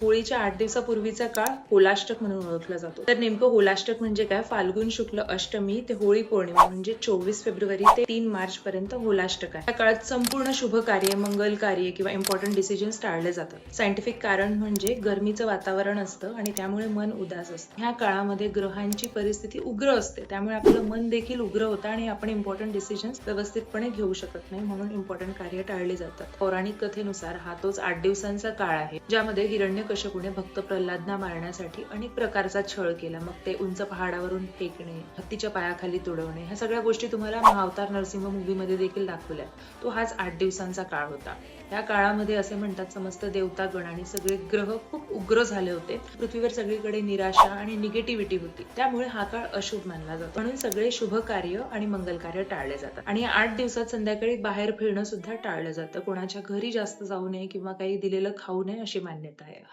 होळीच्या 8 दिवसापूर्वीचा काळ होलाष्टक म्हणून ओळखला जातो. तर नेमकं होलाष्टक म्हणजे काय? फाल्गुन शुक्ल अष्टमी ते होळी पौर्णिमा म्हणजे 24 फेब्रुवारी ते 3 मार्च पर्यंत होलाष्टक आहे. या काळात संपूर्ण शुभ कार्य, मंगल कार्य किंवा इम्पॉर्टंट डिसिजन्स टाळले जातात. सायंटिफिक कारण म्हणजे गरमीचं वातावरण असतं आणि त्यामुळे मन उदास असतं. ह्या काळामध्ये ग्रहांची परिस्थिती उग्र असते, त्यामुळे आपलं मन देखील उग्र होतं आणि आपण इम्पॉर्टंट डिसिजन्स व्यवस्थितपणे घेऊ शकत नाही, म्हणून इम्पॉर्टंट कार्य टाळली जातात. पौराणिक कथेनुसार हा तोच 8 दिवसांचा काळ आहे, ज्यामध्ये हिरण्यकश्यपूने भक्त प्रल्हादना मारण्यासाठी अनेक प्रकारचा छळ केला. मग ते उंच पहाडावरून फेकणे, हत्तीच्या पायाखाली तुडवणे, ह्या सगळ्या गोष्टी तुम्हाला महाअवतार नरसिंह मूवी मध्ये देखील दाखवल्या. तो हाच 8 दिवसांचा काळ होता. या काळामध्ये असे म्हणतात समस्त देवतागण आणि सगळे ग्रह खूप उग्र झाले होते. पृथ्वीवर सगळीकडे निराशा आणि निगेटिव्हिटी होती, त्यामुळे हा काळ अशुभ मानला जातो. म्हणून सगळे शुभ कार्य आणि मंगल कार्य टाळले जातात. आणि 8 दिवसात संध्याकाळी बाहेर फिरणं सुद्धा टाळलं जातं. कोणाच्या घरी जास्त जाऊ नये किंवा काही दिलेलं खाऊ नये अशी मान्यता आहे.